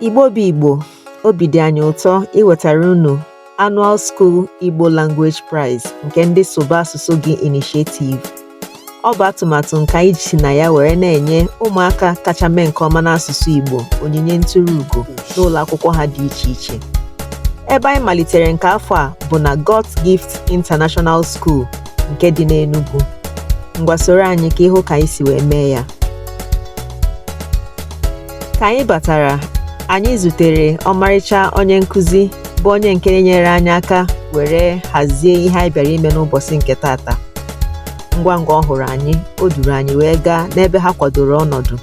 Igbo bụ Igbo, obi dị anyị ụtọ iwetara unu Annual School Igbo Language Prize nke ndị Sụba Asụsụ Gị Initiative. Ọ bụ atụmatụ nke anyị si na ya were na-enye ụmụaka kacha mee nke ọma n'asụsụ Igbo onyinye ntụrụugo n'ụlọ akwụkwọ ha dị iche iche. Ebe anyị malitere nke afọ a bụ na God's Gift International School nke dị n'Enugu. Ngwa soro anyị ka ịhụ ka anyị si wee mee ya. Ka anyị batara, anyị zutere ọmarịcha onye nkụzi bụ onye nke nyere anyị aka were hazie ihe anyị bịara ime n'ụbọchị nke tata. Ngwa ngwa ọ hụrụ anyị, o duru anyị wee gaa n'ebe ha kwadoro ọnọdụ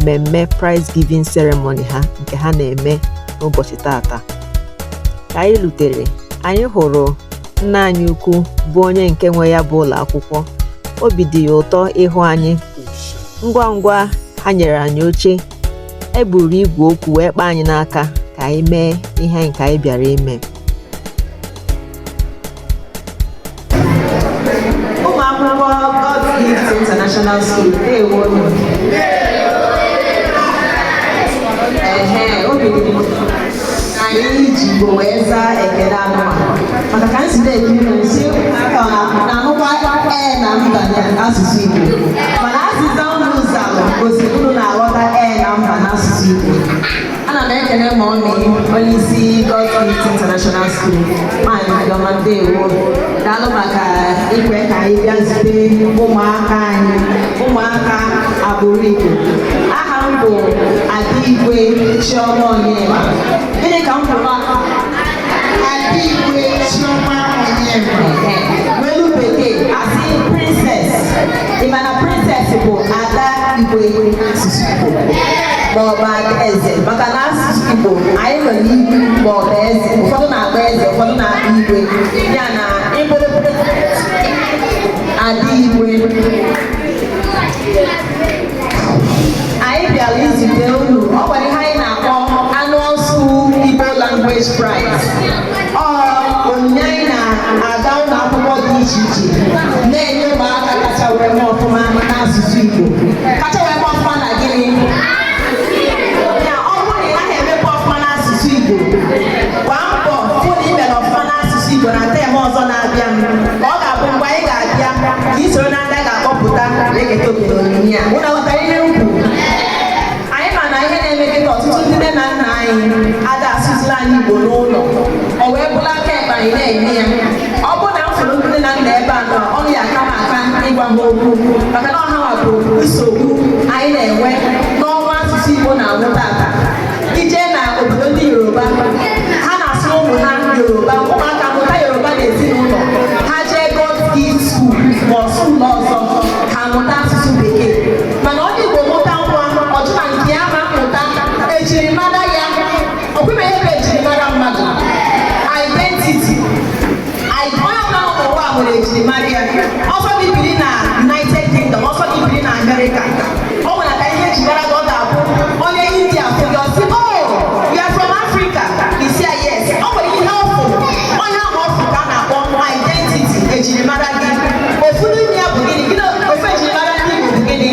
mmemme prize giving ceremony ha nke ha na-eme n'ụbọchị tata. Ka anyị lutere, anyị hụrụ nna anyị ukwu bụ onye nke nwe ya bụ ụlọ akwụkwọ. Obi dị ya ụtọ ịhụ anyị. Ngwa ngwa ha nyere anyị oche, eburu igwe okwu wee kpaa anyị n'aka ka anyị mee ihe nke anyị bịara ime. Ụmụ akwụkwọ God's Gift International School, ndewo unu. Obi dị m anyị ji Igbo wee zaa ekele anụmanụ maka ka nsi na-ekiri nsi na-anụkwa na mba n'asụsụ Igbo, mana azịza unu zalụ gosiri unu na-aghọta na mba n'asụsụ Igbo. Ana m ekele ma onye isi God's Gift International School, Maazị Ijeọma, ndewo. Daalụ maka ikwe ka anyị bịa zute ụmụaka anyị, ụmụaka agbụrụ Igbo. Aha m bụ Adịigwe Chioma Onyema. Gịnị ka m kwuru? Adịigwe Chioma Onyema. Welu bekee asị princess. Ị ma na princess bụ ada Igwe asụsụ Igbo maọbụ ada eze, maka na asụsụ Igbo anyị nwere igwe maọbụ eze. Ụfọdụ na-akpọ eze, ụfọdụ na-akpọ igwe. Ya na ịbụrụ Adịigwe. Anyị bịara izute unu. Ọ nwere ihe anyị na-akpọ Annual School Igbo Language Prize. Onyinye anyị na-aga ụlọ akwụkwọ dị iche iche na-enye ụmụaka kacha wee mee ọfụma n'asụsụ Igbo. Kacha wee mee ọfụma na gịnị? Ya ọ bụrụ na ị naghị emepe ọfụma n'asụsụ Igbo, gbaa mbọ hụ na ị mere ọfụma n'asụsụ Igbo na tem ọzọ na-abịa, ka ọ ga-abụ mgbe anyị ga-abịa ka ị soro na ndị a ga-akpọpụta na-eketa oke n'onyinye a. Mụ na ghọtara ihe m kwuru. Anyị ma na ihe na-emeketa ọtụtụ ndị nne na nna anyị ada asụzila anyị Igbo n'ụlọ, o wee bụrụ aka ekpe anyị na-eme ya. Ọ bụrụ na m fụrụ ndị nne na nna ebe a nọ, ọnụ ya aka m aka ịgwa m okwu, maka na ọha bụ nsogbu anyị na-enwe n'ọnwa asụsụ Igbo na-anwụ tata. Ije na obodo ndị Yoruba, ha na-asụ ụmụ ha Yoruba, ụmụaka mụta Yoruba n'ezinụlọ, ha jee God's Gift School ma ọ sụ ụlọ ọzọ ha mụta asụsụ Bekee. Mana onye Igbo mụta nwa ọjụ na nke ya ma mmụta ejirimara ya. Ọkwụme ihe bụ ejirimara mmadụ, identity. Onye ọbụla nọ n'ụwa nwere ejirimara ya. Ọsọ gị biri na United Kingdom, ọsọ gị biri na America, ọ nwere ka ihe ejimara gị ọ ga-abụ onye India fụgị ọsị, you are from Africa, isi ya yes. Ọ nwere ihe ọfụ, onye ahụ ọfụ ka a na-akpọ identity, ejirimara gị. Ofu n'ime ya bụ gịnị? Ofu ejirimara ndị Igbo bụ gịnị?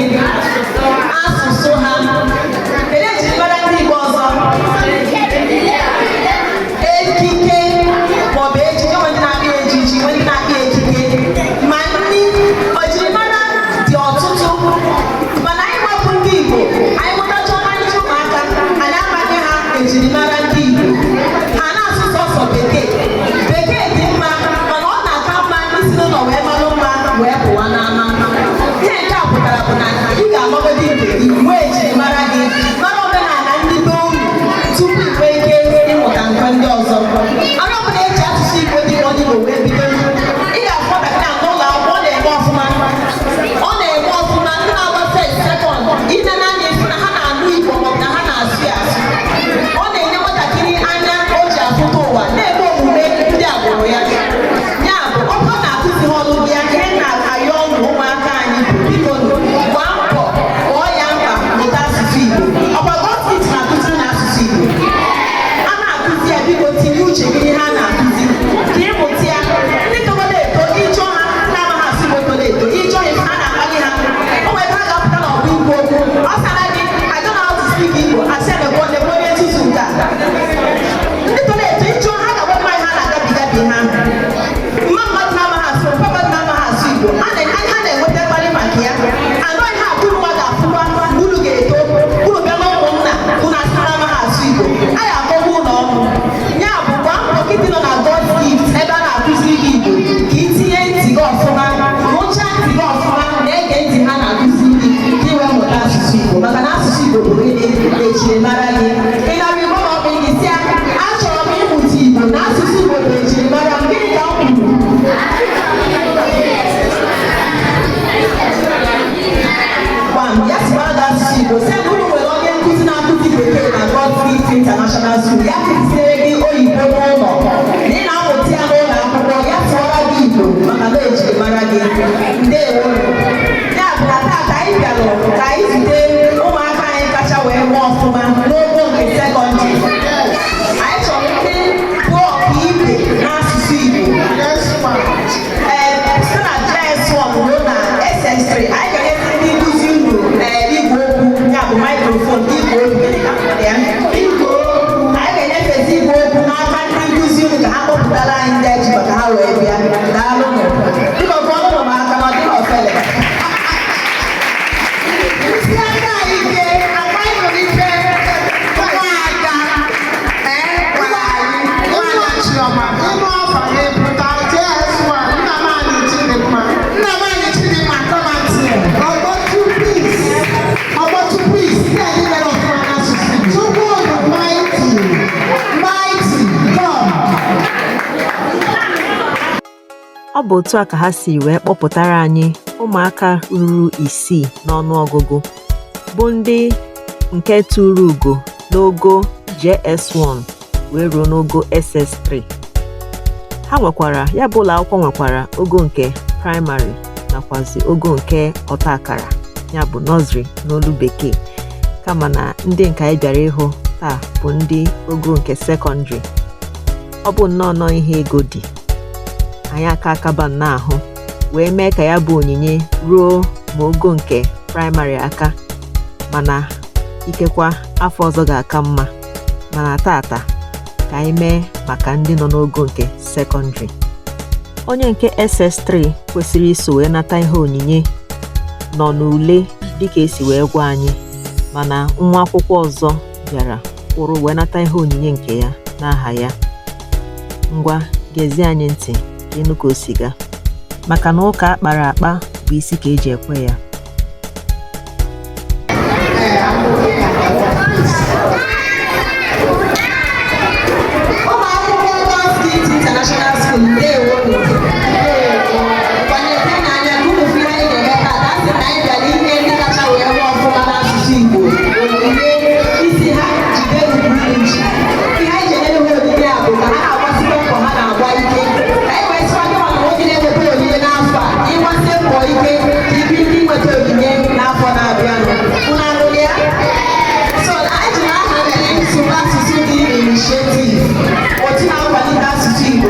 Asụsụ ha. Kedu ejirimara ndị Igbo ọzọ? Ekike maọbụ ejiji. Nwere ndị na-akpọ ejiji, nwere ndị na-akpọ ekike. Ma ndị ejirimara dị ọtụtụ, mana anyị gbapụ ndị Igbo, anyị mụtacha ọmarịcha ụmụaka, anyị amaghị ha ejirimara ndị Igbo. Ha na-asụ sọsọ Bekee. Bekee dị mma, mana ọ na-aka mma ndị si n'ụlọ wee malụ mma wee pụwa n'ama. Ihe nke a pụtara bụ na ị ga-amagodi Igbo gị, nwee ejirimara gị, mara omenala ndị be unu tupu i nwee ike ịmụta nke ndị ọzọ. Onye ọbụla eji asụsụ Igbo dị n'ọdịnihu wee bido, ị ga-afụ ọdakịta n'ụlọ akwụkwọ ọ na-eme ọfụma. Ọ na-eme ọfụma, ndị na-agba first, second, ide na anya efu na ha na-anụ Igbo maọbụ na ha na-asụ ya asụ. Ọ na-enye International School ya kụziere gị oyibo n'ụlọ na ị na-amụta ya n'ụlọ akwụkwọ ya sụọra gị Igbo maka na ejiri mara gị. Ndewo. Ya bụ na taata anyị bịara ka anyị zute ụmụaka anyị kacha wee mụọ ọfụma n'ogo nke sekọndịrị. Anyị chọrọ ndị bụ ọkaibe n'asụsụ Igbo. Site na JS1 ruo na SS3 anyị ga-enyezi ndị nkụzi unu igwe okwu ya bụ microphone igwe okwu. Anyị ga-enyefezi igwe okwu n'aka ndị nkụzi unu ka ha kpọpụtara anyị ndị eji maka ha wee bịa. Daalụ nụ. Dịka ọkụ ọnụ nọ m aka na ọ dịghị ofele. Ọ bụ otu a ka ha si wee kpọpụtara anyị ụmụaka ruru 6 n'ọnụọgụgụ bụ ndị nke tụrụ ugo n'ogo JS1 wee ruo n'ogo SS3. Ha nwekwara ya bụ ụlọ akwụkwọ nwekwara ogo nke praịmarị nakwazi ogo nke ọta akara ya bụ nọzrị n'olu bekee, kama na ndị nke anyị bịara ịhụ taa bụ ndị ogo nke sekọndịrị. Ọ bụ nnọọ ihe ego dị anyị akaba n'ahụ wee mee ka ya bụ onyinye ruo ma ogo nke praịmarị aka, mana ikekwa afọ ọzọ ga-aka mma. Mana tata ka anyị mee maka ndị nọ n'ogo nke sekọndịrị. Onye nke SS3 kwesịrị iso wee nata ihe onyinye nọ n'ule dịka esi wee gwa anyị, mana nwa akwụkwọ ọzọ bịara kwụrụ wee nata ihe onyinye nke ya n'aha ya. Ngwa gezie anyị ntị ka ịnụ ka o si gaa, maka na ụka akpara akpa bụ isi ka eji ekwe ya. International School, ndewo. Kwanyete n'anya na ụmụ ihe anyị na-eme taa, asị na anyị bịara ihe ndị kacha wee rụọ ọfụma n'asụsụ Igbo. Onyinye isi ha jide ugwu nji. Ihe anyị ji enye ha onyinye a bụ ka ha na-agbasite mbọ ha na-agba ike. Ka anyị wee sịkwa ndị mmadụ nwoke na-enweta onyinye n'afọ a, ịgbasi mbọ ike ka ibi ndị nweta onyinye n'afọ na-abịanụ. Unu anụrụ ya? So anyị ji n'aha nsogbu asụsụ dị initiative. Otu na-akwalite asụsụ Igbo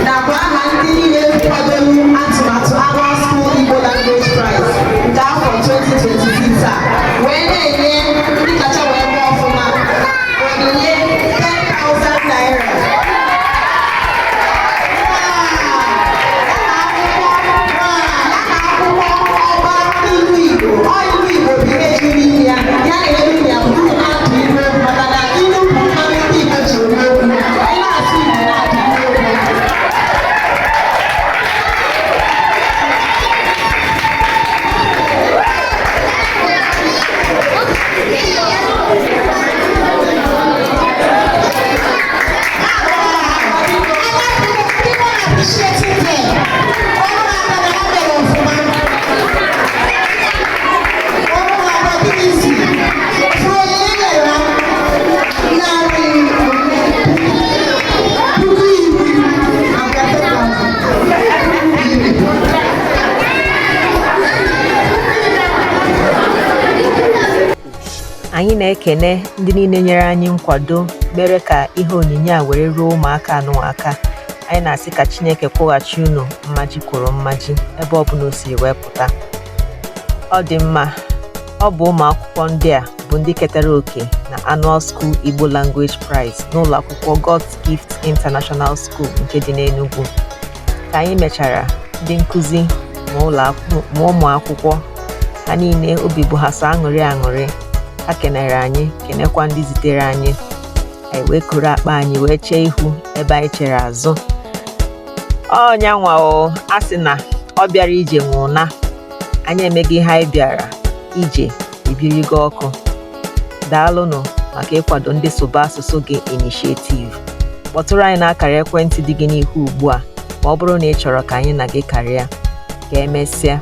nakwa aha ndị niile kwadoro atụmatụ Annual School Igbo Language Prize nke afọ 2026 a wee na-enye ndị kacha wee mee ọfụma onyinye 10,000 naira. Akwụkwọ ọba ilu Igbo, ilu Igbo bụ ihe jiri ihe ya na-enyere ya bụ na-atụ ilu maka na ilu bụ mmanụ ndị Igbo ji eme okwu. Anyị na-asụ Igbo na-atụ ilu okwu. Anyị na-ekene ndị niile nyere anyị nkwado mere ka ihe onyinye a were ruo ụmụaka anụ aka. Anyị na-asị ka Chineke kwụghachi unu mmaji kwuru mmaji ebe ọ bụla o siri wee pụta. Ọ dị mma, ọ bụ ụmụ akwụkwọ ndị a bụ ndị ketara oke na Annual School Igbo Language Prize n'ụlọ akwụkwọ God's Gift International School nke dị n'Enugu. Ka anyị mechara, ndị nkụzi ma ụmụ akwụkwọ ha niile obi bụ ha sọ aṅụrị. Ha kenere anyị, kenekwa ndị zitere anyị. Anyị wee kuru akpa anyị wee chee ihu ebe anyị chere azụ. Ọnyanwa o, a sị na ọ bịara ije nwụna. Anyị emeghị ihe anyị bịara ije ebirigo ọkụ. Daalụnụ maka ịkwado ndị Sụba Asụsụ Gị Initiative. Kpọtụrụ anyị n'akara ekwentị dị gị n'ihu ugbu a ma ọ bụrụ na ị chọrọ ka anyị na gị karịa. Ka emesịa.